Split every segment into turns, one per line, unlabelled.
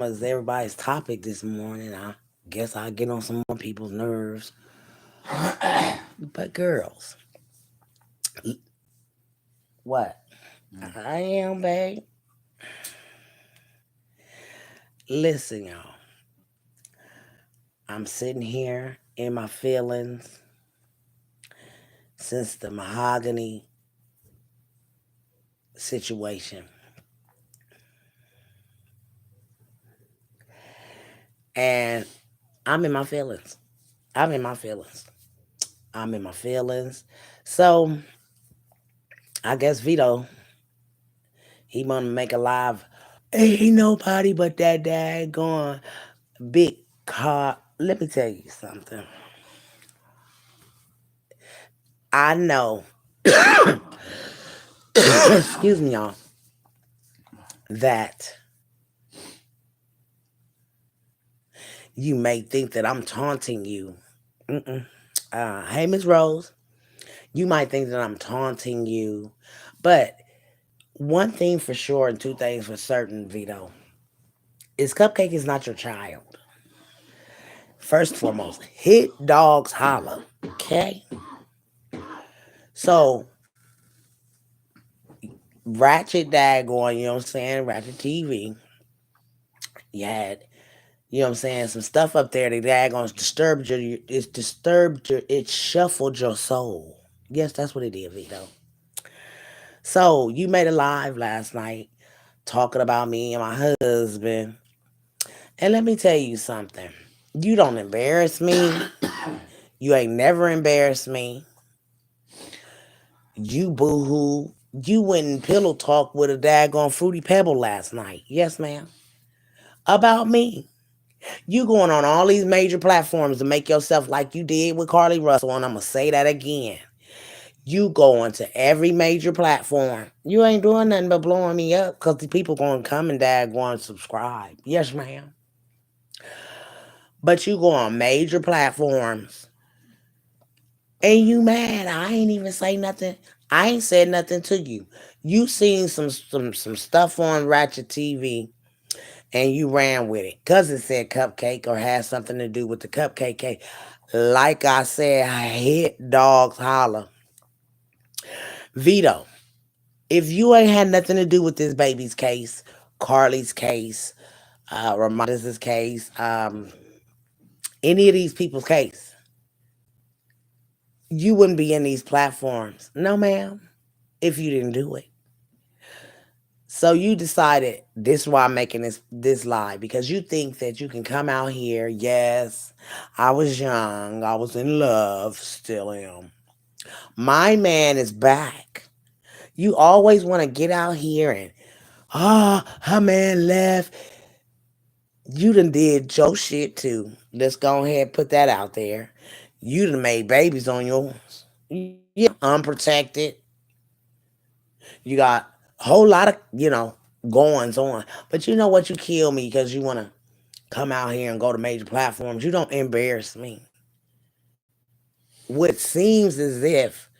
was everybody's topic this morning. I guess I get on some more people's nerves. But girls, what? I am, babe. Listen, y'all. I'm sitting here in my feelings since the mahogany situation. And I'm in my feelings. I'm in my feelings. I'm in my feelings. So I guess Vito, he wanna make a live. Ain't nobody but that daggone big car. Let me tell you something. I know, excuse me, y'all, that you may think that I'm taunting you. Mm-mm. Hey, Miss Rose, you might think that I'm taunting you, but one thing for sure and two things for certain, Vito, is Cupcake is not your child. First and foremost, hit dogs holler. Okay? So, Ratchet Daggone, you know what I'm saying? Ratchet TV. You had, you know what I'm saying, some stuff up there that daggone disturbed your, it shuffled your soul. Yes, that's what it did, Vito. So, you made a live last night talking about me and my husband. And let me tell you something. You don't embarrass me. You ain't never embarrassed me. You boo-hoo. You went and pillow talk with a daggone fruity pebble last night. Yes, ma'am. About me. You going on all these major platforms to make yourself like you did with Carly Russell, and I'm gonna say that again. You going to every major platform. You ain't doing nothing but blowing me up because the people gonna come and daggone subscribe. Yes, ma'am. But you go on major platforms and you mad. I ain't even say nothing. I ain't said nothing to you. You seen some stuff on Ratchet TV and you ran with it because it said cupcake or had something to do with the cupcake cake. Like I said, I hit dogs holler. Vito, if you ain't had nothing to do with this baby's case, Carly's case, Ramonda's case, any of these people's case, you wouldn't be in these platforms. No, ma'am, if you didn't do it. So you decided this is why I'm making this lie because you think that you can come out here. Yes, I was young, I was in love, still am. My man is back. You always want to get out here and her man left. You done did your shit too. Let's go ahead and put that out there. You done made babies on yours. Yeah, unprotected. You got a whole lot of, goings on. But you know what? You kill me because you want to come out here and go to major platforms. You don't embarrass me. What seems as if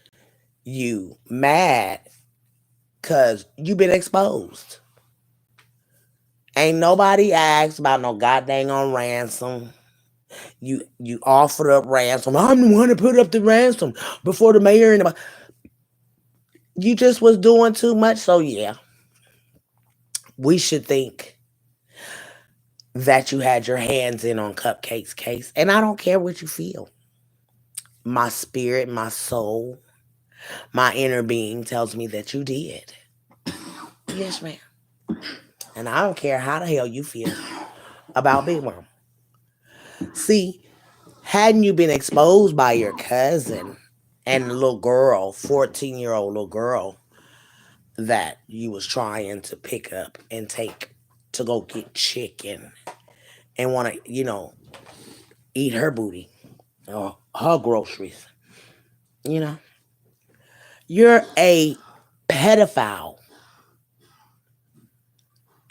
you mad because you been exposed. Ain't nobody asked about no goddamn on ransom. You offered up ransom. I'm the one that put up the ransom before the mayor and you just was doing too much. So yeah, we should think that you had your hands in on Cupcake's case. And I don't care what you feel. My spirit, my soul, my inner being tells me that you did. Yes, ma'am. And I don't care how the hell you feel about Big Mom. See, hadn't you been exposed by your cousin and the little girl, 14-year-old little girl, that you was trying to pick up and take to go get chicken and want to, eat her booty or her groceries, you know? You're a pedophile.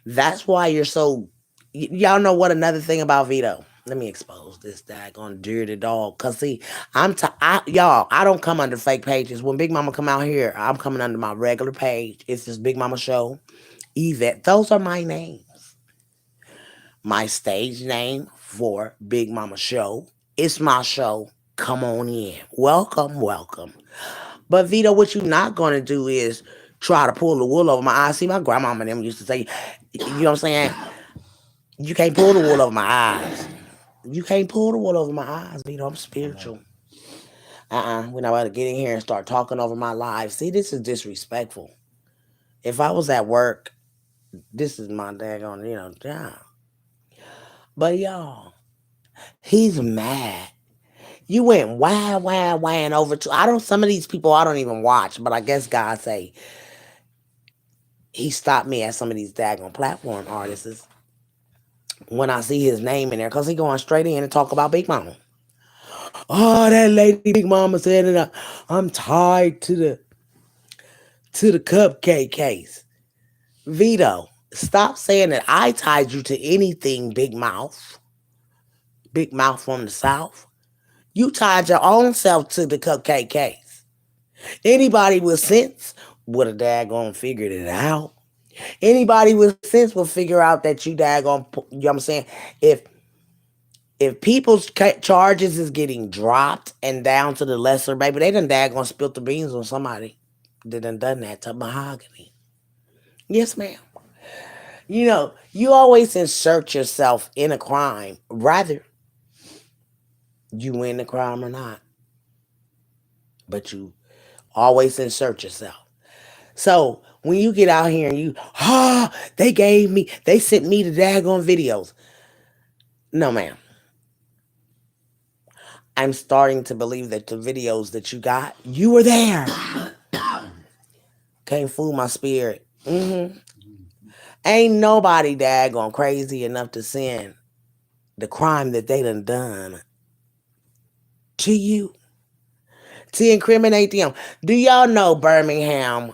That's why you're so. Y'all know what another thing about Vito? Let me expose this daggone dirty dog. Cause see, y'all, I don't come under fake pages. When Big Mama come out here, I'm coming under my regular page. It's this Big Mama show. Yvette, those are my names. my stage name for Big Mama Show. It's my show. Come on in. Welcome, welcome. But Vito, what you not gonna do is try to pull the wool over my eyes. See, my grandmama and them used to say, you know what I'm saying? You can't pull the wool over my eyes. You can't pull the wool over my eyes, Vito. I'm spiritual. We're not about to get in here and start talking over my life. See, this is disrespectful. If I was at work, this is my daggone, job. But y'all, he's mad. You went whang over to. I don't. Some of these people I don't even watch, but I guess God say he stopped me at some of these daggone platform artists when I see his name in there, cause he going straight in and talk about Big Mama. Oh, that lady Big Mama said that I'm tied to the cupcake case. Vito, stop saying that I tied you to anything, Big Mouth. Big Mouth from the South. You tied your own self to the cupcake case. Anybody with sense would have daggone figured it out. Anybody with sense will figure out that you daggone, you know what I'm saying? If people's charges is getting dropped and down to the lesser, baby, they done daggone spilt the beans on somebody that done that to mahogany. Yes, ma'am. You always insert yourself in a crime, rather you win the crime or not, but you always insert yourself. So when you get out here and they sent me the daggone videos. No, ma'am. I'm starting to believe that the videos that you got, you were there. Can't fool my spirit. Ain't nobody daggone crazy enough to send the crime that they done to you to incriminate them. Do y'all know Birmingham?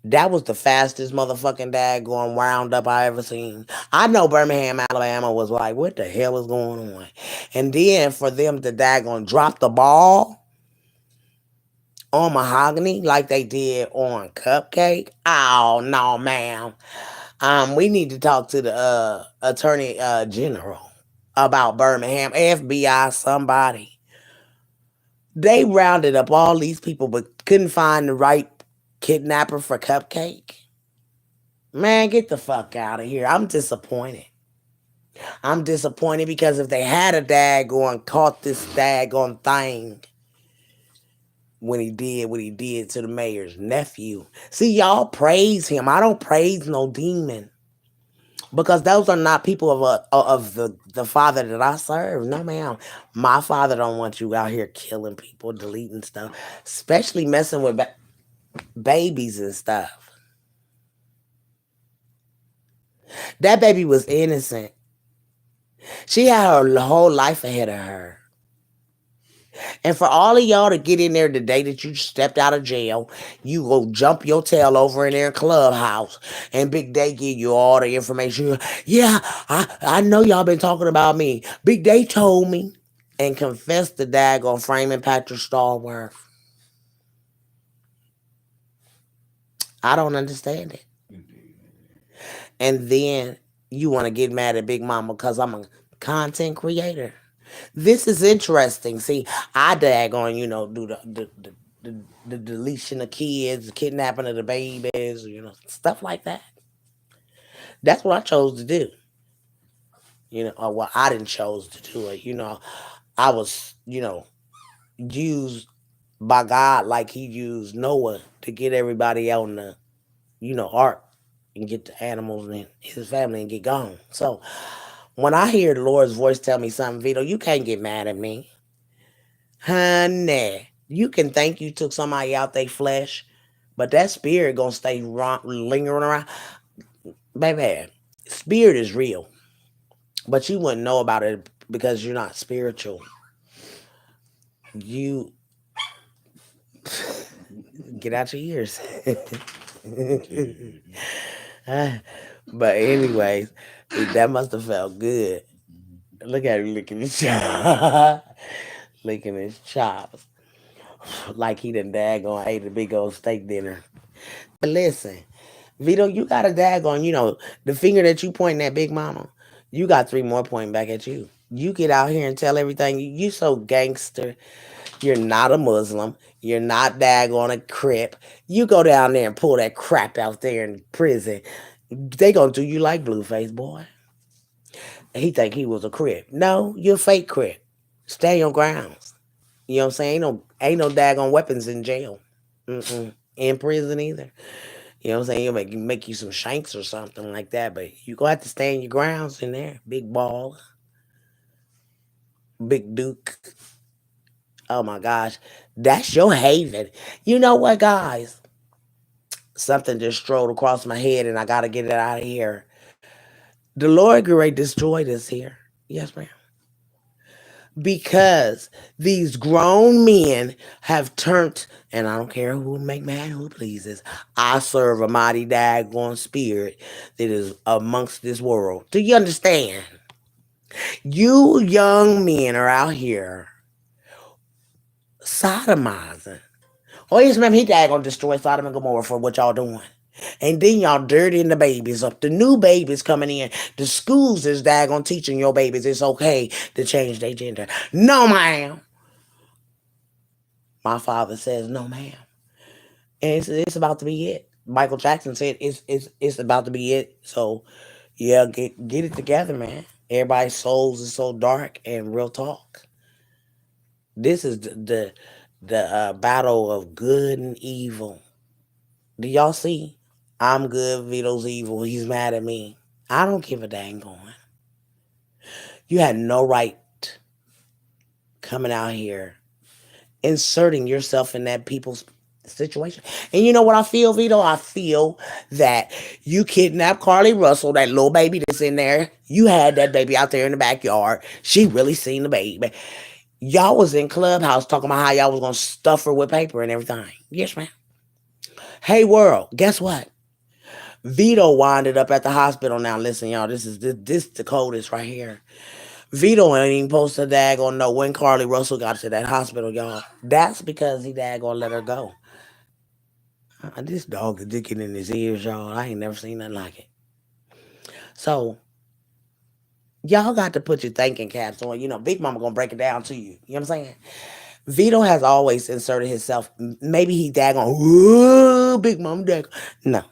That was the fastest motherfucking daggone wound up I ever seen. I know Birmingham, Alabama was like, what the hell is going on? And then for them to daggone drop the ball on mahogany like they did on cupcake. Oh no, ma'am. We need to talk to the attorney general about Birmingham, FBI, somebody. They rounded up all these people but couldn't find the right kidnapper for cupcake. Man, get the fuck out of here. I'm disappointed. I'm disappointed because if they had a daggone caught this daggone thing when he did what he did to the mayor's nephew. See, y'all praise him. I don't praise no demon. Because those are not people of the father that I serve. No, ma'am. My father don't want you out here killing people, deleting stuff, especially messing with babies and stuff. That baby was innocent. She had her whole life ahead of her. And for all of y'all to get in there the day that you stepped out of jail, you go jump your tail over in their clubhouse, and Big Day give you all the information. Yeah, I know y'all been talking about me. Big Day told me and confessed the daggone framing Patrick Stallworth. I don't understand it. And then you want to get mad at Big Mama because I'm a content creator. This is interesting. See, I daggone, do the deletion of kids, kidnapping of the babies, stuff like that. That's what I chose to do. Or well, I didn't chose to do it. I was, used by God like he used Noah to get everybody out in the, ark and get the animals and his family and get gone. So when I hear the Lord's voice tell me something, Vito, you can't get mad at me. Honey, you can think you took somebody out their flesh, but that spirit gonna stay lingering around. Baby, spirit is real, but you wouldn't know about it because you're not spiritual. You get out your ears. But anyways, that must have felt good. Look at him licking his chops. Licking his chops. Like he done daggone ate a big old steak dinner. But listen, Vito, you got a daggone, the finger that you pointing at Big Mama. You got three more pointing back at you. You get out here and tell everything. You so gangster. You're not a Muslim. You're not daggone a Crip. You go down there and pull that crap out there in prison. They gonna do you like Blueface, boy. He think he was a Crip. No, you're a fake Crip. Stay your grounds. You know what I'm saying? Ain't no daggone weapons in jail. Mm-mm. In prison either. You know what I'm saying? He'll make you some shanks or something like that, but you gonna have to stand your grounds in there. Big ball, big Duke. Oh my gosh. That's your haven. You know what, guys? Something just strolled across my head and I gotta get it out of here. The Lord great destroyed us here. Yes, ma'am. Because these grown men have turned, and I don't care who make man who pleases. I serve a mighty daggone spirit that is amongst this world. Do you understand? You young men are out here sodomizing. Oh, yes, ma'am, he daggone destroy Sodom and Gomorrah for what y'all doing. And then y'all dirtying the babies up. The new babies coming in. The schools is daggone teaching your babies it's okay to change their gender. No, ma'am. My father says, no, ma'am. And it's about to be it. Michael Jackson said it's about to be it. So yeah, get it together, man. Everybody's souls is so dark and real talk. This is the battle of good and evil. Do y'all see? I'm good, Vito's evil. He's mad at me. I don't give a dang going. You had no right coming out here inserting yourself in that people's situation. And you know what I feel, Vito? I feel that you kidnapped Carly Russell, that little baby that's in there. You had that baby out there in the backyard. She really seen the baby. Y'all was in Clubhouse talking about how y'all was gonna stuff her with paper and everything. Yes, ma'am. Hey world, guess what? Vito winded up at the hospital now. Listen, y'all, this the coldest right here. Vito ain't even supposed to daggone know when Carly Russell got to that hospital, y'all. That's because he daggone let her go. This dog is digging in his ears, y'all. I ain't never seen nothing like it. So y'all got to put your thinking caps on. Big Mama gonna break it down to you. You know what I'm saying? Vito has always inserted himself. Maybe he daggone, whoa, Big Mama daggone. No.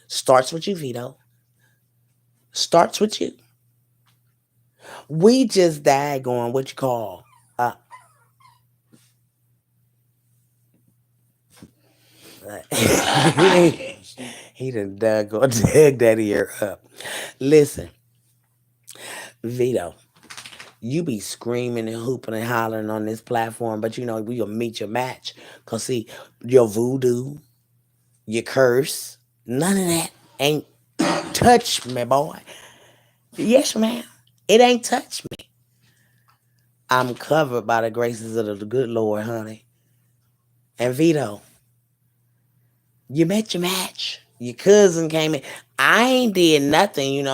Starts with you, Vito. Starts with you. We just daggone what you call uh he done daggone dig that ear up. Listen, Vito. You be screaming and hooping and hollering on this platform, but we gonna meet your match. Cause see, your voodoo, your curse, none of that ain't touched me, boy. Yes, ma'am. It ain't touched me. I'm covered by the graces of the good Lord, honey. And Vito, you met your match. Your cousin came in. I ain't did nothing.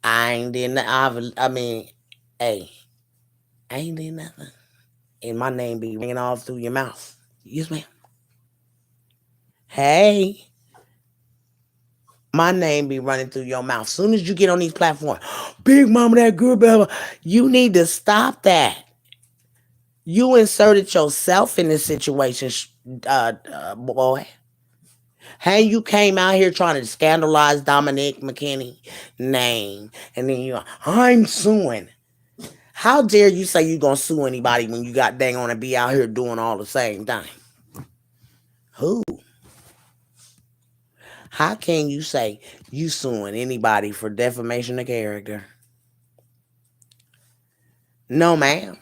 I ain't did nothing. I mean, hey, I ain't did nothing. And my name be ringing off through your mouth. Yes, ma'am. Hey, my name be running through your mouth. Soon as you get on these platforms, Big Mama, that good, blah, blah, you need to stop that. You inserted yourself in this situation, boy. Hey, you came out here trying to scandalize Dominic McKinney name, and then I'm suing. How dare you say you gonna sue anybody when you got dang on to be out here doing all the same thing? Who? How can you say you suing anybody for defamation of character? No, ma'am.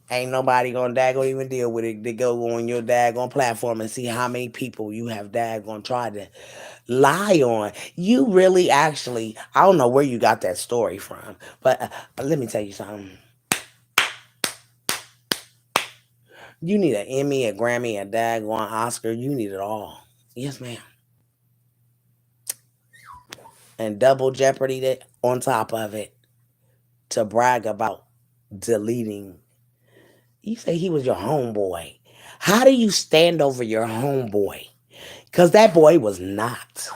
Ain't nobody gonna daggone even deal with it. They go on your daggone platform and see how many people you have daggone tried to lie on. You really actually, I don't know where you got that story from, but let me tell you something. You need an Emmy, a Grammy, a daggone Oscar. You need it all. Yes, ma'am. And double jeopardy that on top of it to brag about deleting. You say he was your homeboy. How do you stand over your homeboy Because that boy was not.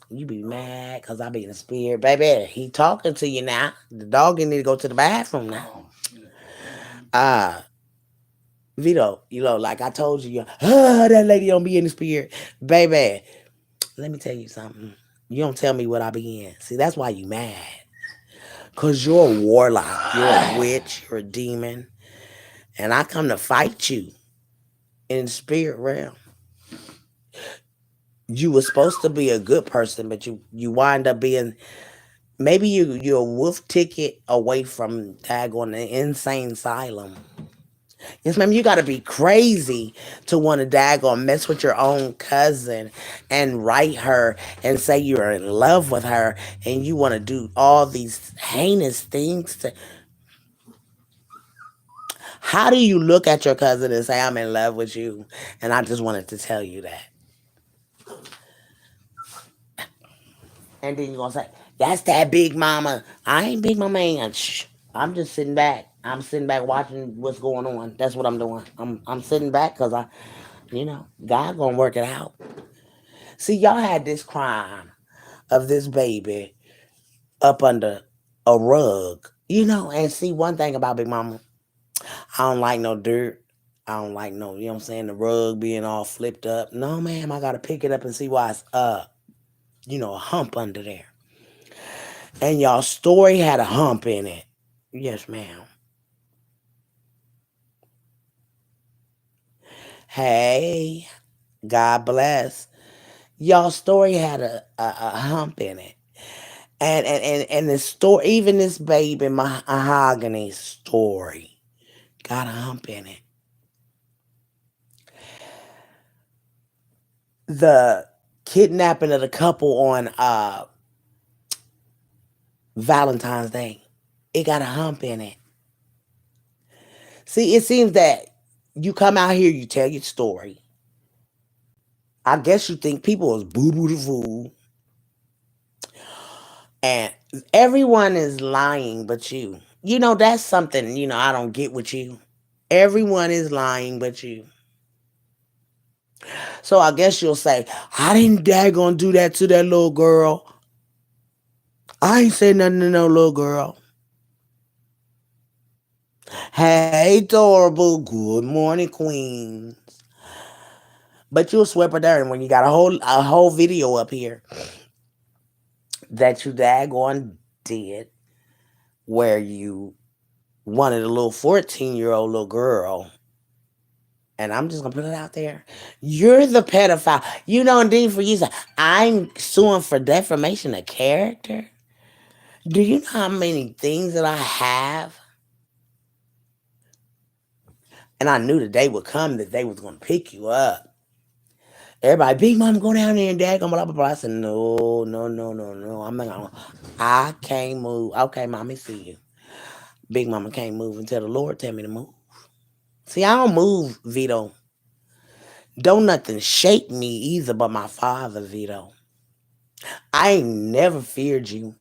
You be mad because I be in the spirit. Baby, he talking to you now. The dog need to go to the bathroom now. Uh, Vito, like I told you, that lady don't be in the spirit. Baby, let me tell you something. You don't tell me what I be in. See, that's why you mad. Because you're a warlock. You're a witch. You're a demon. And I come to fight you in the spirit realm. You were supposed to be a good person, but you wind up being, maybe you're a wolf ticket away from tag on the insane asylum. Yes, ma'am, you gotta be crazy to want to daggone mess with your own cousin and write her and say you're in love with her and you want to do all these heinous things to. How do you look at your cousin and say I'm in love with you? And I just wanted to tell you that. And then you're gonna say, that's that big mama. I ain't big mama ain't. Shh. I'm just sitting back. I'm sitting back watching what's going on. That's what I'm doing. I'm sitting back because God gonna work it out. See, y'all had this crime of this baby up under a rug. And see one thing about Big Mama, I don't like no dirt. I don't like no, you know what I'm saying, the rug being all flipped up. No, ma'am, I gotta pick it up and see why it's a hump under there. And y'all story had a hump in it. Yes, ma'am. Hey, God bless. Y'all story had a hump in it. And the story, even this baby mahogany story, got a hump in it. The kidnapping of the couple on Valentine's Day, it got a hump in it. See, it seems that you come out here, you tell your story. I guess you think people is boo boo the fool, and everyone is lying but you. That's something I don't get with you. Everyone is lying but you. So I guess you'll say, I didn't daggone do that to that little girl. I ain't say nothing to no little girl. Hey, adorable. Good morning, queen. But you'll swear her there when you got a whole video up here that you daggone did where you wanted a little 14-year-old little girl. And I'm just gonna put it out there. You're the pedophile. Indeed for you, I'm suing for defamation of character. Do you know how many things that I have? And I knew the day would come that they was gonna pick you up. Everybody, Big Mama, go down there and dad, blah, blah, blah. I said, no, no, no, no, no. I'm not gonna, I can't move. Okay, mommy, see you. Big Mama can't move until the Lord tell me to move. See, I don't move, Vito. Don't nothing shake me either but my father, Vito. I ain't never feared you.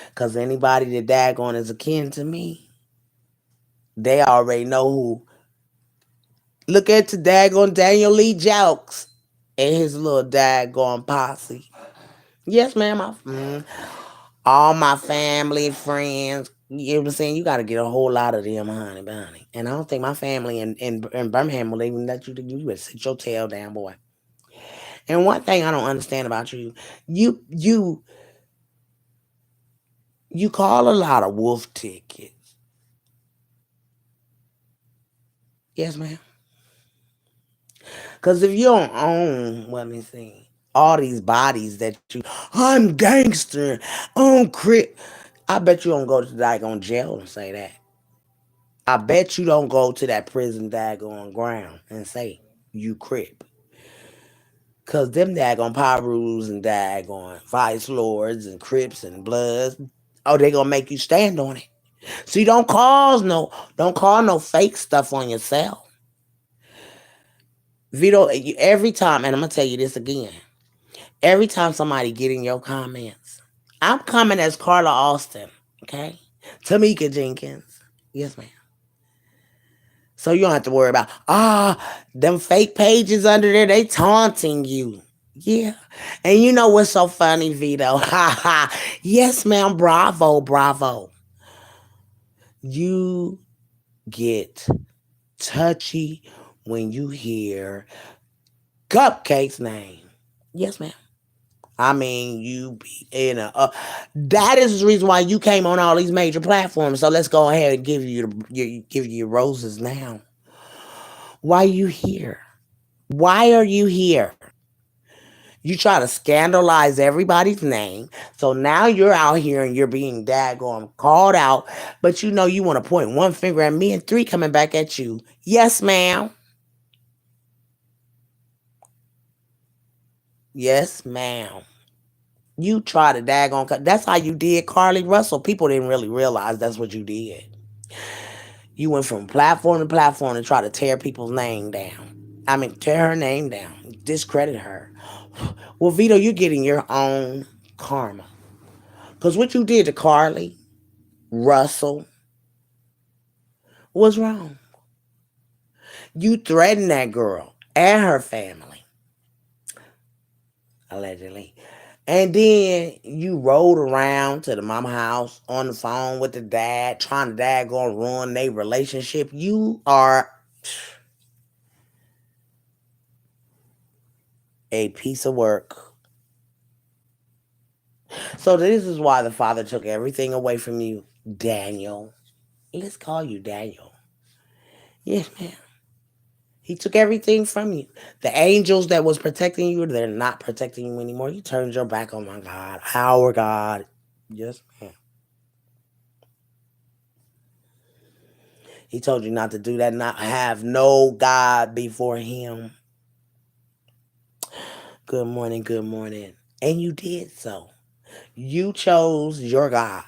Because anybody that daggone is akin to me, they already know who. Look at the daggone Daniel Lee Jokes and his little daggone posse. Yes, ma'am. All my family, friends. You know what I'm saying? You got to get a whole lot of them, honey. And I don't think my family in Birmingham will even let you do. You better sit your tail down, boy. And one thing I don't understand about you, you you you call a lot of wolf tickets. Yes, ma'am. Because if you don't own, let me see, all these bodies that I'm gangster, I'm crip. I bet you don't go to the daggone jail and say that. I bet you don't go to that prison daggone ground and say you crip. Cause them daggone power rules and daggone vice lords and crips and bloods, oh, they gonna make you stand on it. See, don't call no fake stuff on yourself. Vito, every time, and I'm gonna tell you this again. Every time somebody get in your comments, I'm coming as Carla Austin, okay? Tamika Jenkins. Yes, ma'am. So you don't have to worry about, them fake pages under there, they taunting you. Yeah. And you know what's so funny, Vito? Ha ha. Yes, ma'am. Bravo, bravo. You get touchy when you hear Cupcake's name. Yes, ma'am. I mean, you be in a. That is the reason why you came on all these major platforms. So let's go ahead and give you your roses now. Why are you here? Why are you here? You try to scandalize everybody's name. So now you're out here and you're being daggone called out. But you know you want to point one finger at me and three coming back at you. Yes, ma'am. Yes, ma'am. You try to daggone cut. That's how you did Carly Russell. People didn't really realize that's what you did. You went from platform to platform to try to tear people's name down. I mean, tear her name down, discredit her. Well, Vito, you're getting your own karma. Because what you did to Carly Russell was wrong. You threatened that girl and her family, allegedly. And then you rode around to the mama house on the phone with the dad, trying to daggone ruin their relationship. You are a piece of work. So this is why the father took everything away from you, Daniel. Let's call you Daniel. Yes, ma'am. He took everything from you. The angels that was protecting you, they're not protecting you anymore. You turned your back on my God, our God. Yes, ma'am. He told you not to do that, not have no God before him. Good morning, good morning. And you did so. You chose your God.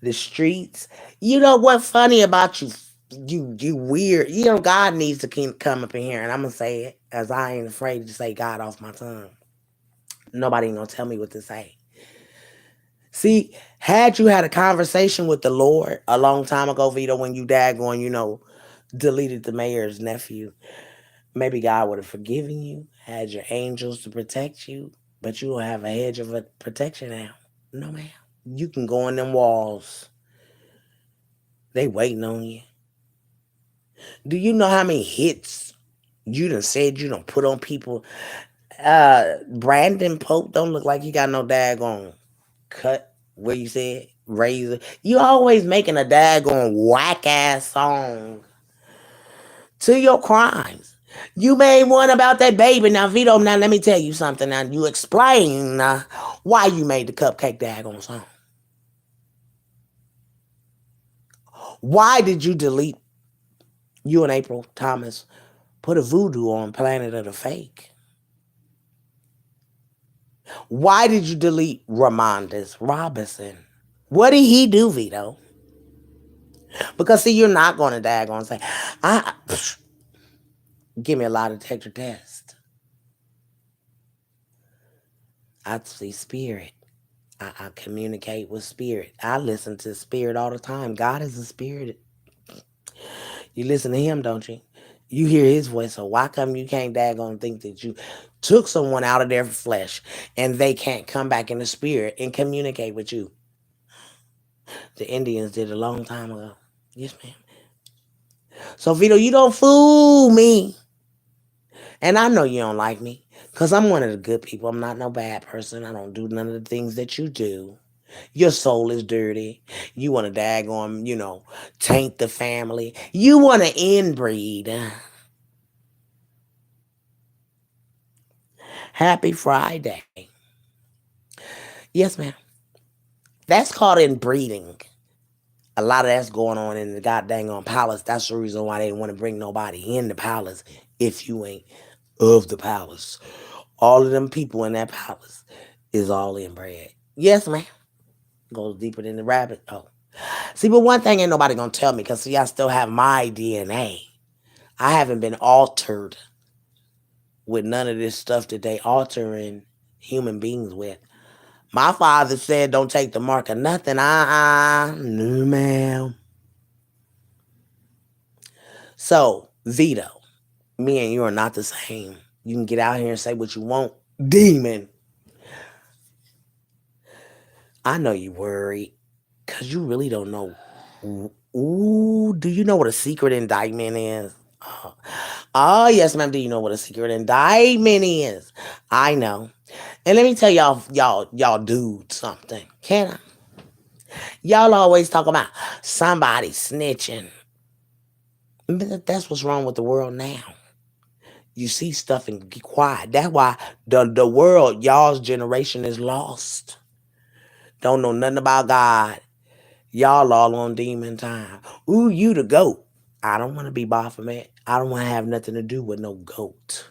The streets. You know what's funny about you? You weird. You know God needs to come up in here, and I'm gonna say it, as I ain't afraid to say God off my tongue. Nobody ain't gonna tell me what to say. See, had you had a conversation with the Lord a long time ago, Vito, when you daggone, deleted the mayor's nephew, maybe God would have forgiven you, had your angels to protect you, but you don't have a hedge of a protection now. No, ma'am. You can go in them walls. They waiting on you. Do you know how many hits you done said you done put on people? Brandon Pope don't look like he got no daggone cut where you said razor. You always making a daggone whack ass song to your crimes. You made one about that baby. Now, Vito, now let me tell you something. Now, you explain why you made the cupcake daggone song. Why did you delete you and April Thomas put a voodoo on Planet of the Fake? Why did you delete Ramondus Robinson? What did he do, Vito? Because see, you're not going to daggone say, I give me a lie detector test. I see spirit. I communicate with spirit. I listen to spirit all the time. God is a spirit. You listen to him, don't you? You hear his voice. So why come you can't daggone think that you took someone out of their flesh and they can't come back in the spirit and communicate with you? The Indians did a long time ago. Yes, ma'am. So Vito, you don't fool me. And I know you don't like me. Because I'm one of the good people. I'm not no bad person. I don't do none of the things that you do. Your soul is dirty. You want to daggone, taint the family. You want to inbreed. Happy Friday. Yes, ma'am. That's called inbreeding. A lot of that's going on in the goddamn on palace. That's the reason why they didn't want to bring nobody in the palace if you ain't of the palace. All of them people in that palace is all inbred. Yes, ma'am. Goes deeper than the rabbit. Oh. See, but one thing ain't nobody gonna tell me, because see, I still have my DNA. I haven't been altered with none of this stuff that they altering human beings with. My father said don't take the mark of nothing. No, ma'am. So, Vito, me and you are not the same. You can get out here and say what you want. Demon, I know you worried because you really don't know. Ooh, do you know what a secret indictment is? Oh, oh, yes, ma'am. Do you know what a secret indictment is? I know. And let me tell y'all dudes something. Can I? Y'all always talk about somebody snitching. But that's what's wrong with the world now. You see stuff and be quiet. That's why the world, y'all's generation is lost. Don't know nothing about God. Y'all all on demon time. Ooh, you the goat. I don't want to be Baphomet. I don't want to have nothing to do with no goat.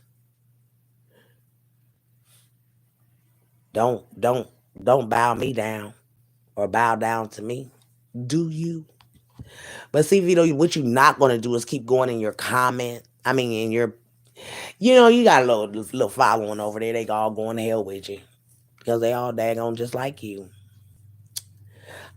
Don't don't don't bow me down or bow down to me. Do you? But see, Vito, what you not gonna do is keep going in your comment. I mean, in your, you got a little following over there. They all going to hell with you because they all daggone just like you.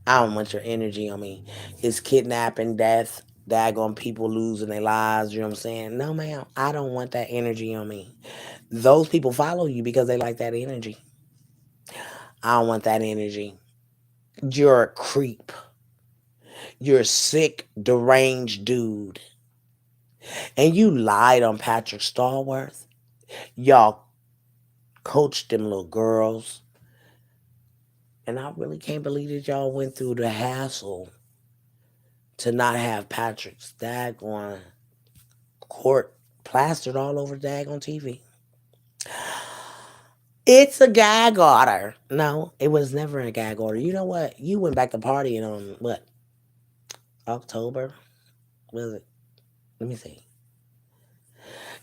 I don't want your energy on me. It's kidnapping, death, daggone people losing their lives. You know what I'm saying? No, ma'am. I don't want that energy on me. Those people follow you because they like that energy. I don't want that energy. You're a creep. You're a sick, deranged dude. And you lied on Patrick Stallworth. Y'all coached them little girls. And I really can't believe that y'all went through the hassle to not have Patrick's daggone court plastered all over daggone TV. It's a gag order. No, it was never a gag order. You know what? You went back to partying on what? October? Was it? Let me see.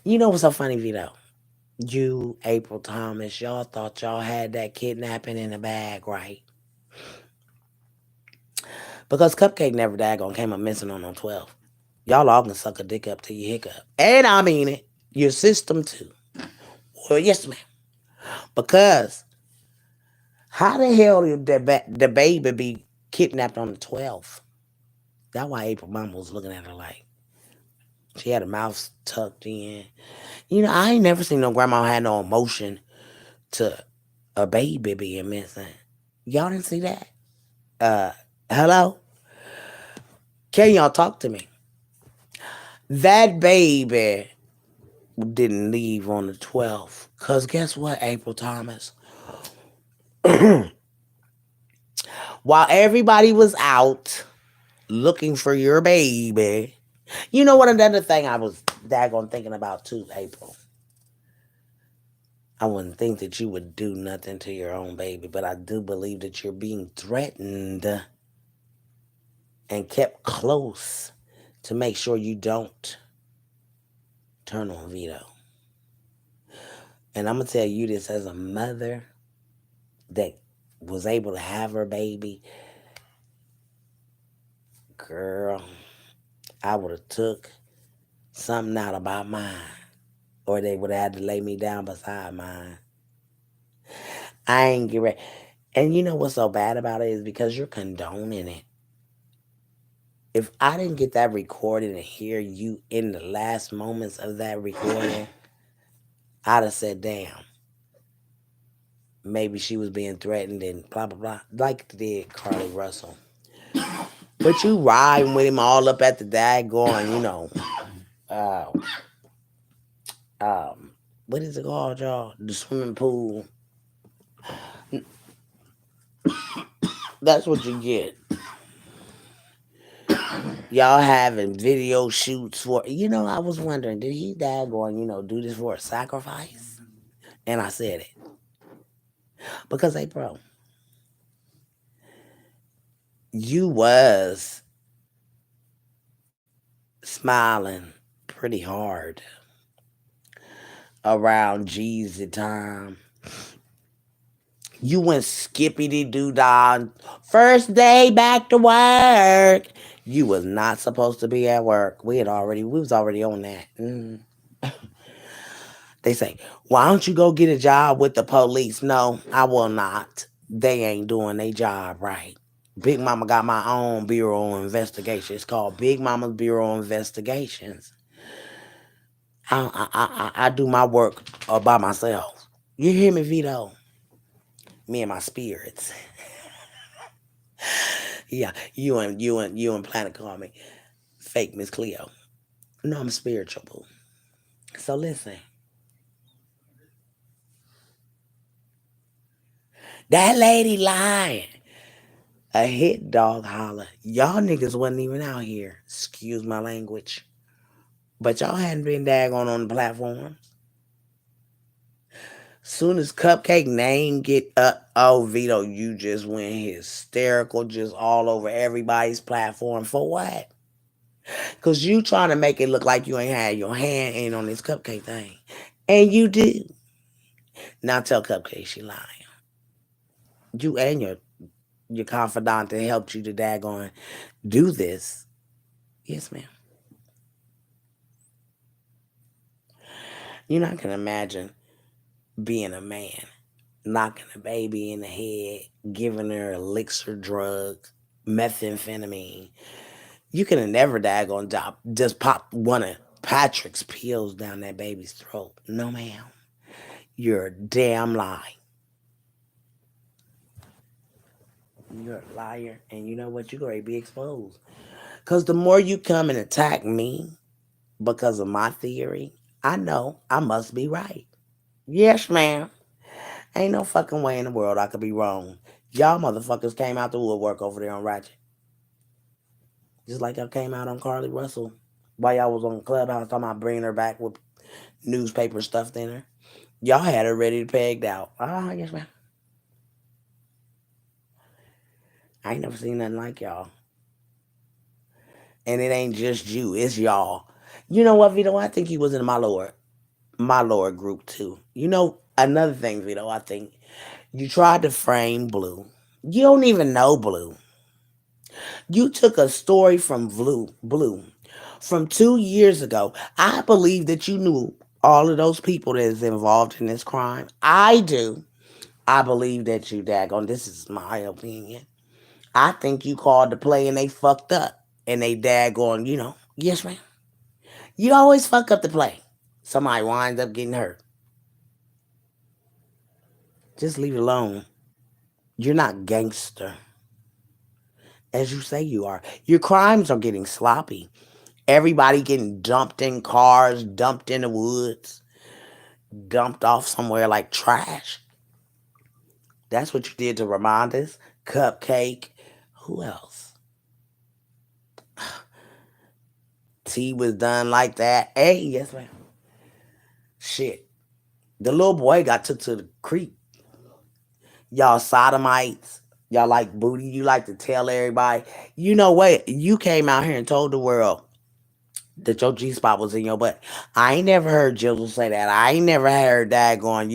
You know what's so funny, Vito? You, April Thomas, y'all thought y'all had that kidnapping in the bag, right? Because Cupcake never daggone came up missing on 12. Y'all all can suck a dick up till you hiccup. And I mean it. Your system too. Well, yes, ma'am. Because how the hell did the baby be kidnapped on the 12th? That's why April Mama was looking at her like she had her mouth tucked in. I ain't never seen no grandma had no emotion to a baby being missing. Y'all didn't see that? Uh, Hello? Can y'all talk to me? That baby didn't leave on the 12th. Because guess what, April Thomas? While everybody was out looking for your baby, you know what? Another thing I was daggone thinking about too, April. I wouldn't think that you would do nothing to your own baby, but I do believe that you're being threatened and kept close to make sure you don't turn on Vito. And I'm going to tell you this as a mother that was able to have her baby. Girl, I would have took something out about mine, or they would have had to lay me down beside mine. I ain't get ready. And you know what's so bad about it is because you're condoning it. If I didn't get that recorded and hear you in the last moments of that recording, I'd have said, damn, maybe she was being threatened and blah, blah, blah, like did Carly Russell. But you riding with him all up at the daggone, uh, what is it called, y'all? The swimming pool. That's what you get. Y'all having video shoots for, I was wondering, did he daggone, do this for a sacrifice? And I said it. Because, hey, bro, you was smiling pretty hard around Jeezy time. You went skippity doo dah. First day back to work. You was not supposed to be at work. We was already on that. They say, why don't you go get a job with the police? No, I will not. They ain't doing their job right. Big Mama got my own Bureau of Investigation. It's called Big Mama's Bureau of Investigations. I do my work by myself. You hear me, Vito? Me and my spirits. Yeah, you and Planet call me fake Miss Cleo. No, I'm spiritual, boo. So listen, that lady lying. A hit dog holler. Y'all niggas wasn't even out here. Excuse my language. But y'all hadn't been daggone on the platform. Soon as Cupcake name get up, oh Vito, you just went hysterical, just all over everybody's platform for what? Cause you trying to make it look like you ain't had your hand in on this Cupcake thing, and you do. Now tell Cupcake she lying. You and your confidant that helped you to daggone do this. Yes, ma'am. You're not gonna imagine being a man, knocking a baby in the head, giving her elixir drug, methamphetamine. You can have never daggone just pop one of Patrick's pills down that baby's throat. No, ma'am. You're a damn lie. You're a liar. And you know what? You're going to be exposed. Because the more you come and attack me because of my theory, I know I must be right. Yes, ma'am. Ain't no fucking way in the world I could be wrong. Y'all motherfuckers came out the woodwork over there on Ratchet. Just like y'all came out on Carly Russell while y'all was on Clubhouse talking about bringing her back with newspaper stuffed in her. Y'all had her ready to pegged out. Ah, yes, ma'am. I ain't never seen nothing like y'all. And it ain't just you, it's y'all. You know what, Vito? I think he was in my Lord group too. You know, another thing, Vito, I think you tried to frame Blue. You don't even know Blue. You took a story from Blue from 2 years ago. I believe that you knew all of those people that is involved in this crime. I do. I believe that you daggone. This is my opinion. I think you called the play and they fucked up. And they daggone, yes, ma'am. You always fuck up the play. Somebody winds up getting hurt. Just leave it alone. You're not gangster, as you say you are. Your crimes are getting sloppy. Everybody getting dumped in cars, dumped in the woods, dumped off somewhere like trash. That's what you did to remind us. Cupcake. Who else? T was done like that. Hey, yes, ma'am. Shit. The little boy got took to the creek. Y'all sodomites. Y'all like booty. You like to tell everybody. You know what? You came out here and told the world that your G spot was in your butt. I ain't never heard Jizzle say that. I ain't never heard that going,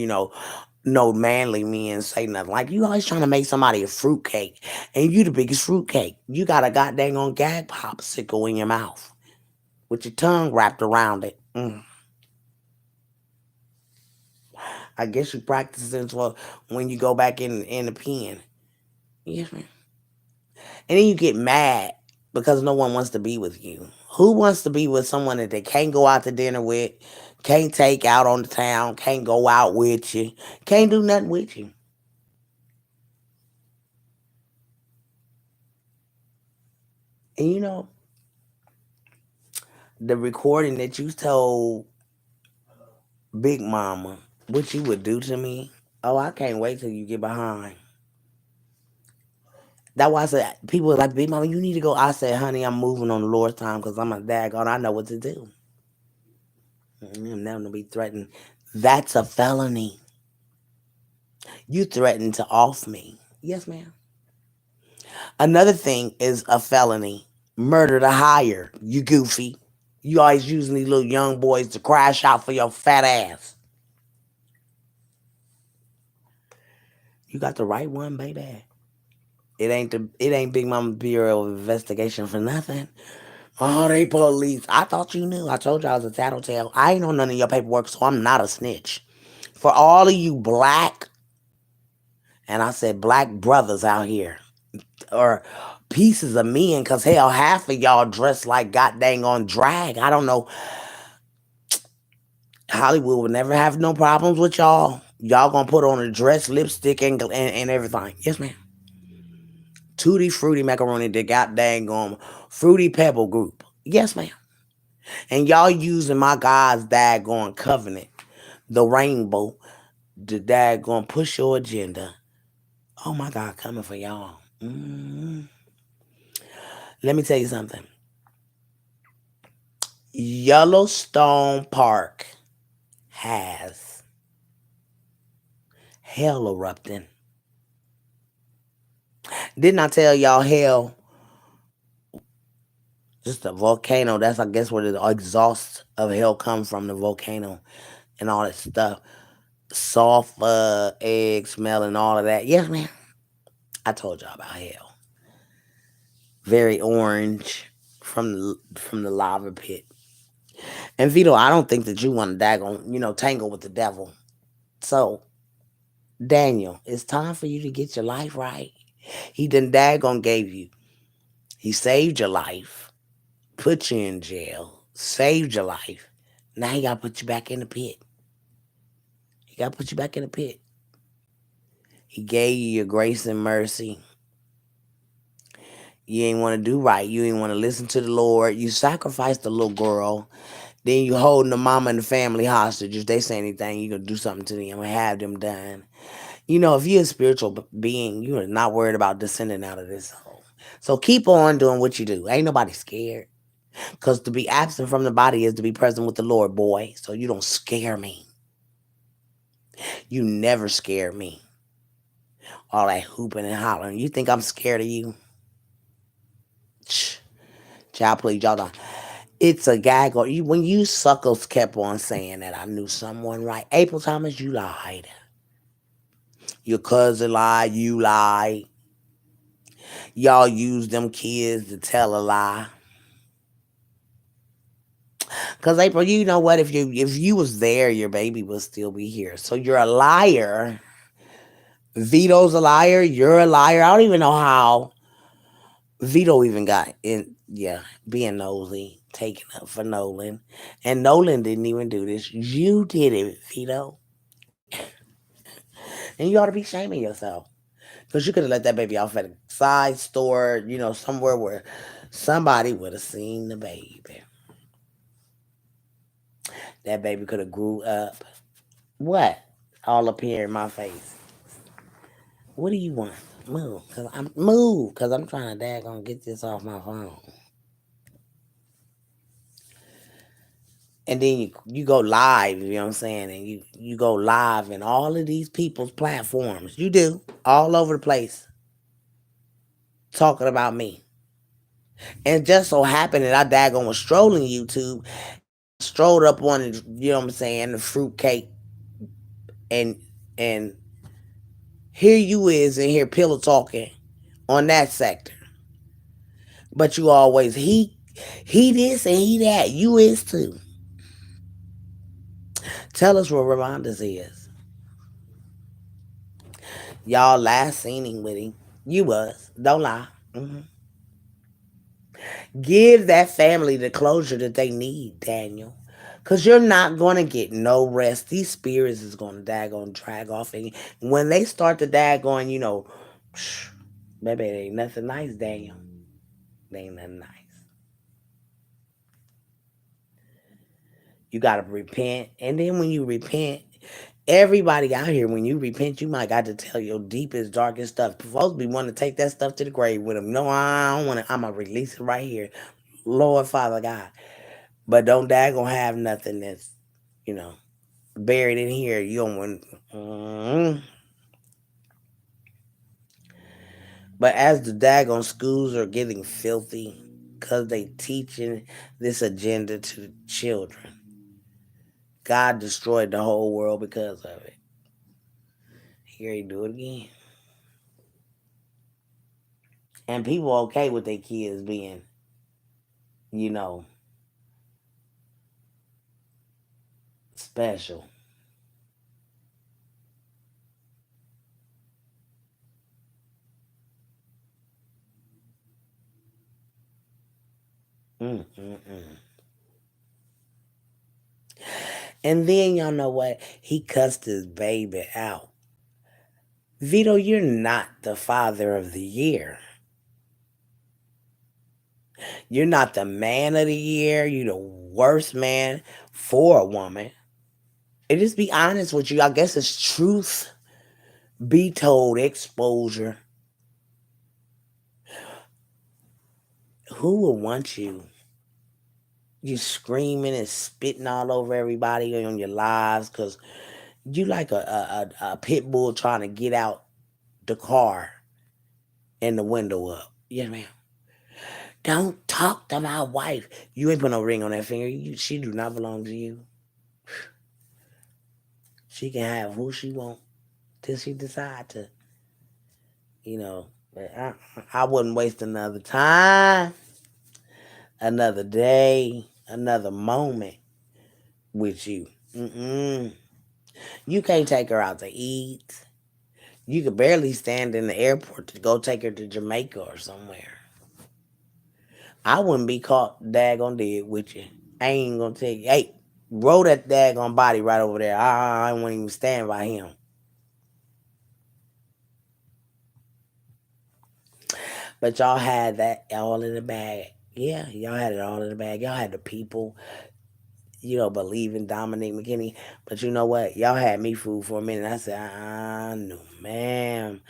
no manly men say nothing. Like you always trying to make somebody a fruitcake. And you the biggest fruitcake. You got a goddamn on gag popsicle in your mouth with your tongue wrapped around it. I guess you practice it for when you go back in the pen. Yes, ma'am. And then you get mad because no one wants to be with you. Who wants to be with someone that they can't go out to dinner with, can't take out on the town, can't go out with you, can't do nothing with you? And the recording that you told Big Mama what you would do to me. Oh, I can't wait till you get behind. That's why I said people were like, Big Mama, you need to go. I said, honey, I'm moving on the Lord's time because I'm a daggone. I know what to do. I'm never gonna be threatened. That's a felony. You threatened to off me. Yes, ma'am. Another thing is a felony. Murder to hire. You goofy. You always using these little young boys to crash out for your fat ass. You got the right one, baby. It ain't Big Mama Bureau of Investigation for nothing. Oh, they police. I thought you knew. I told you I was a tattletale. I ain't on none of your paperwork, so I'm not a snitch. For all of you black, and I said black brothers out here, or pieces of men, because hell, half of y'all dress like god dang on drag. I don't know. Hollywood will never have no problems with y'all. Y'all gonna put on a dress, lipstick, and everything. Yes, ma'am. Tutti Fruity Macaroni, the got dang on Fruity Pebble Group. Yes, ma'am. And y'all using my God's daggone covenant, the rainbow, the daggone push your agenda. Oh my God, coming for y'all. Let me tell you something. Yellowstone Park has hell erupting. Didn't I tell y'all hell? Just a volcano. That's I guess where the exhaust of hell come from, the volcano and all that stuff. Soft egg smell and all of that. Yes, ma'am. I told y'all about hell. Very orange from the lava pit. And Vito, I don't think that you want to daggone, tangle with the devil. So, Daniel, it's time for you to get your life right. He done daggone gave you. He saved your life, put you in jail, saved your life. Now he gotta put you back in the pit. He gotta put you back in the pit. He gave you your grace and mercy. You ain't want to do right. You ain't want to listen to the Lord. You sacrificed the little girl. Then you holding the mama and the family hostage. If they say anything, you gonna do something to them and have them done. If you're a spiritual being, you are not worried about descending out of this hole. So keep on doing what you do. Ain't nobody scared. Because to be absent from the body is to be present with the Lord, boy. So you don't scare me. You never scare me. All that hooping and hollering. You think I'm scared of you? Child, please, y'all don't. It's a gag. Or when you suckles kept on saying that I knew someone right. April Thomas, you lied. Your cousin lied. You lied. Y'all use them kids to tell a lie. Cause April, you know what? If you was there, your baby would still be here. So you're a liar. Vito's a liar. You're a liar. I don't even know how Vito even got in. Yeah, being nosy, taking up for Nolan, and Nolan didn't even do this. You did it, Vito, and you ought to be shaming yourself because you could have let that baby off at a side store, somewhere where somebody would have seen the baby. That baby could have grew up. What? All up here in my face. What do you want? Move, cause I'm trying to daggone get this off my phone. And then you go live, you know what I'm saying? And you go live in all of these people's platforms. You do all over the place talking about me. And just so happened that I daggone was strolling YouTube, strolled up on it, you know what I'm saying, the fruitcake, and and here you is in here pillow talking on that sector. But you always he this and he that. You is too. Tell us what Ramonda's is. Y'all last seen him with him. You was. Don't lie. Give that family the closure that they need, Daniel. Cause you're not gonna get no rest. These spirits is gonna drag off. And when they start to daggone, baby, it ain't nothing nice, Daniel. They ain't nothing nice. You gotta repent. And then when you repent, everybody out here, when you repent, you might got to tell your deepest, darkest stuff. Supposed to be wanting to take that stuff to the grave with them. No, I don't want to. I'm gonna release it right here, Lord Father God. But don't daggone have nothing that's, you know, buried in here. You don't want. But as the daggone schools are getting filthy, cause they teaching this agenda to the children, God destroyed the whole world because of it. Here he do it again. And people okay with their kids being, you know, special. Mm-mm-mm. And then y'all know what? He cussed his baby out. Vito, you're not the father of the year. You're not the man of the year. You're the worst man for a woman. And just be honest with you. I guess it's truth be told, exposure. Who would want you? You screaming and spitting all over everybody on your lives because you like a pit bull trying to get out the car and the window up. Yes, ma'am. Don't talk to my wife. You ain't put no ring on that finger. She do not belong to you. She can have who she want till she decide to. But I wouldn't waste another time, another day, another moment with you. Mm-mm. You can't take her out to eat. You could barely stand in the airport to go take her to Jamaica or somewhere. I wouldn't be caught daggone dead with you. I ain't gonna tell you, hey, roll that daggone body right over there. I won't even stand by him. But y'all had that all in the bag. Yeah, y'all had it all in the bag. Y'all had the people, believe in Dominic McKinney. But you know what? Y'all had me fooled for a minute. I said, no, ma'am.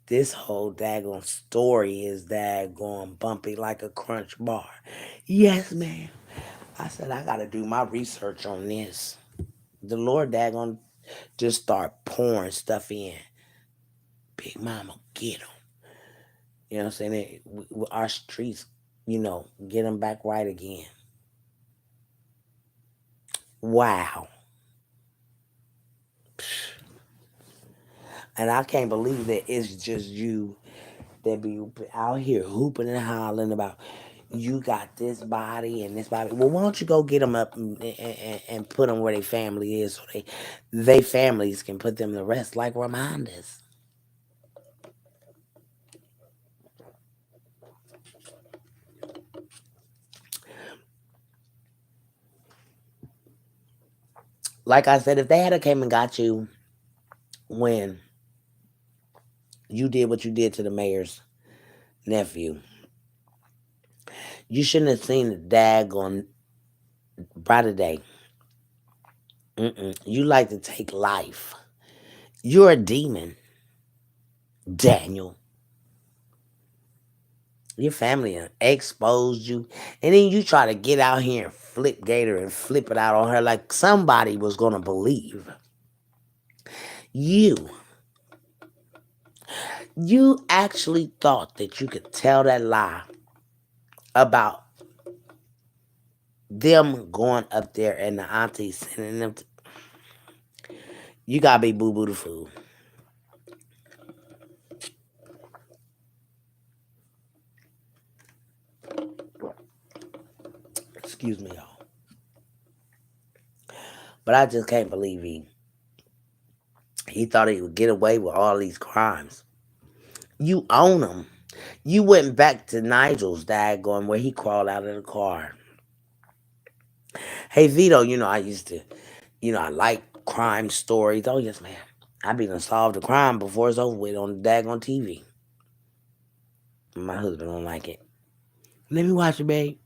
This whole daggone story is daggone bumpy like a crunch bar. Yes, ma'am. I said, I got to do my research on this. The Lord daggone just start pouring stuff in. Big Mama, get them. You know what I'm saying? Our streets, get them back right again. Wow. And I can't believe that it's just you that be out here hooping and hollering about you got this body and this body. Well, why don't you go get them up and put them where their family is so they families can put them to rest like reminders. Like I said, if they had came and got you when you did what you did to the mayor's nephew, you shouldn't have seen the daggone brighter day. You like to take life. You're a demon, Daniel. Your family exposed you, and then you try to get out here and flip Gator and flip it out on her like somebody was gonna believe you. You actually thought that you could tell that lie about them going up there and the auntie sending them. You gotta be boo boo the fool. Excuse me, y'all. But I just can't believe he thought he would get away with all these crimes. You own them. You went back to Nigel's daggone where he crawled out of the car. Hey Vito, I used to, I like crime stories. Oh yes, ma'am. I be done solved a crime before it's over with on the daggone TV. My husband don't like it. Let me watch it, babe.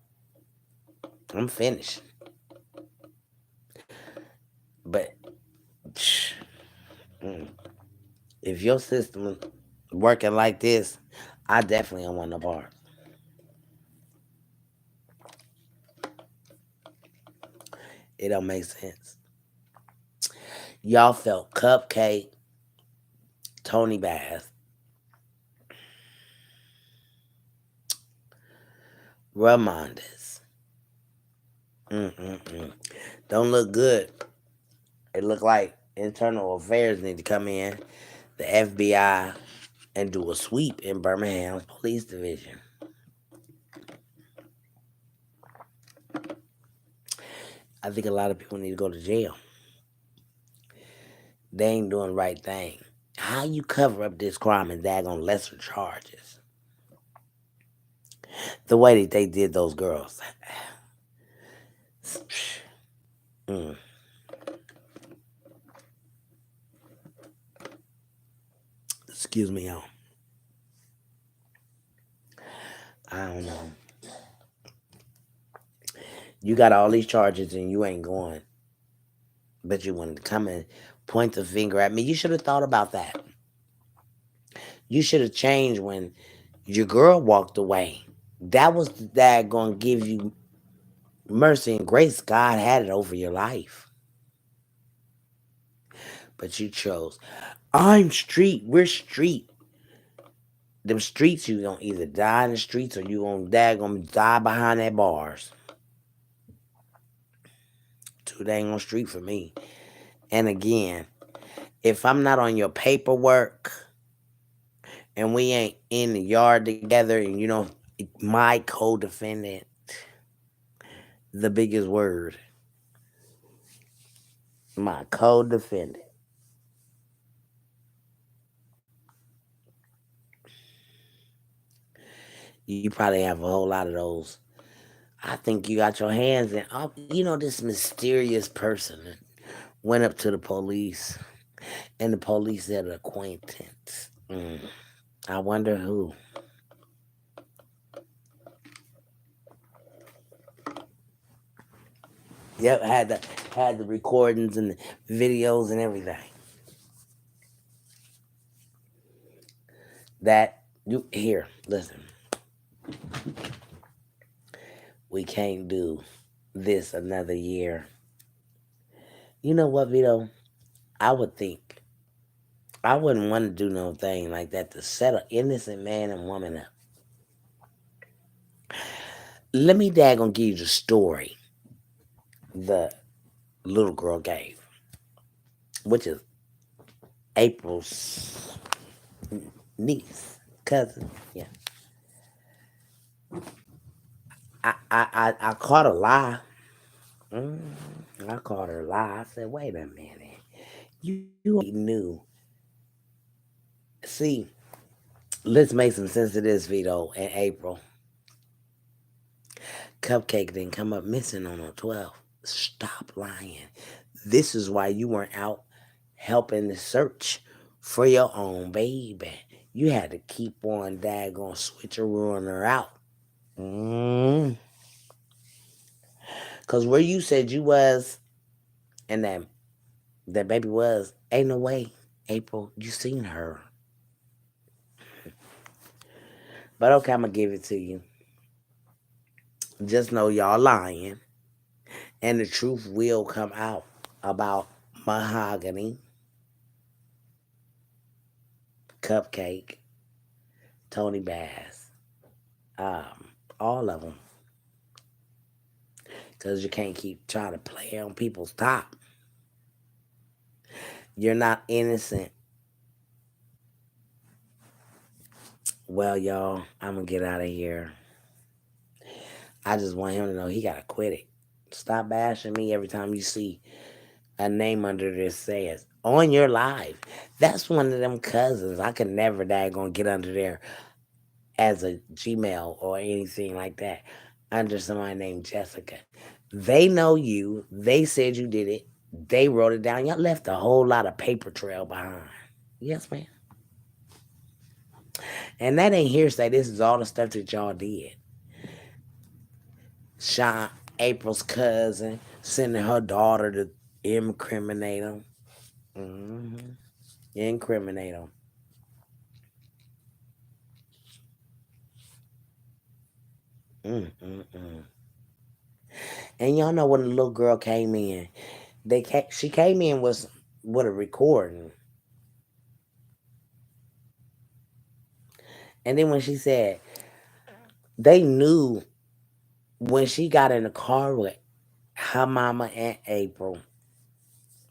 I'm finished. But mm, if your system is working like this, I definitely don't want no part. It don't make sense. Y'all felt Cupcake, Tony Bass, Ramondas. Mm-mm-mm. Don't look good. It look like internal affairs need to come in, the FBI, and do a sweep in Birmingham's police division. I think a lot of people need to go to jail. They ain't doing the right thing. How you cover up this crime and daggone lesser charges? The way that they did those girls. Mm. excuse me, y'all. I don't know. You got all these charges and you ain't going, but you wanted to come and point the finger at me. You should have thought about that. You should have changed when your girl walked away. That was the dad gonna give you mercy and grace. God had it over your life, but you chose. I'm street. We're street. Them streets, you gonna either die in the streets or you gonna die behind that bars. Too dang on street for me. And again, if I'm not on your paperwork and we ain't in the yard together and you know my co-defendant, the biggest word, my co-defendant. You probably have a whole lot of those. I think you got your hands in. You know, this mysterious person that went up to the police, and the police said acquaintance. I wonder who. Yep, had the recordings and the videos and everything. That you here, listen. We can't do this another year. You know what, Vito? I would think I wouldn't want to do no thing like that to set an innocent man and woman up. Let me daggone give you the story the little girl gave, which is April's niece, cousin. Yeah, I caught a lie. Mm, I caught her a lie. I said, wait a minute, you knew. See, let's make some sense of this, Vito and April. Cupcake didn't come up missing on the 12th. Stop lying. This is why you weren't out helping the search for your own baby. You had to keep on daggone switcherooing her out. Mm. Cause where you said you was and that baby was, ain't no way, April, you seen her. But okay, I'm gonna give it to you. Just know y'all lying, and the truth will come out about Mahogany, Cupcake, Tony Bass, um, all of them. Cause you can't keep trying to play on people's top. You're not innocent. Well, y'all, I'm gonna get out of here. I just want him to know he gotta quit it. Stop bashing me every time you see a name under this says on your live. That's one of them cousins. I could never daggone get under there as a Gmail or anything like that under somebody named Jessica. They know you. They said you did it. They wrote it down. Y'all left a whole lot of paper trail behind. Yes, ma'am. And that ain't hearsay. This is all the stuff that y'all did. Sean, April's cousin, sending her daughter to incriminate him. Hmm. Incriminate him. Mm-mm-mm. And y'all know when the little girl came in, she came in with a recording, and then when she said they knew when she got in the car with her mama and April,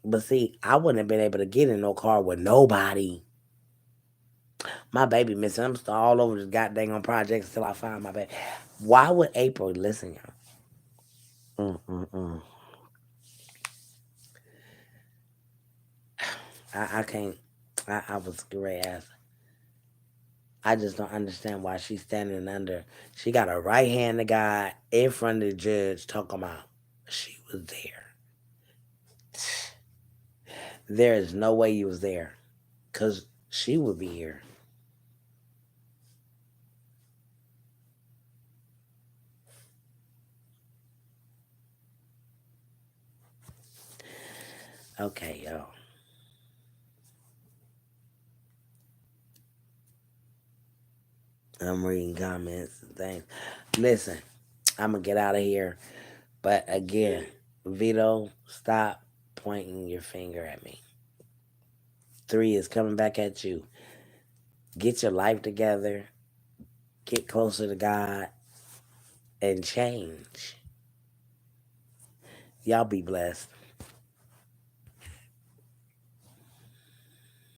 but see, I wouldn't have been able to get in no car with nobody. My baby missing. I'm still all over this goddamn on projects until I find my baby. Why would April listen, y'all? Mm-mm-mm. I can't. I was great ass. I just don't understand why she's standing under. She got her right hand to God in front of the judge talking about she was there. There is no way you was there, cause she would be here. Okay, y'all. I'm reading comments and things. Listen, I'm gonna get out of here. But again, Vito, stop pointing your finger at me. 3 is coming back at you. Get your life together, get closer to God, and change. Y'all be blessed.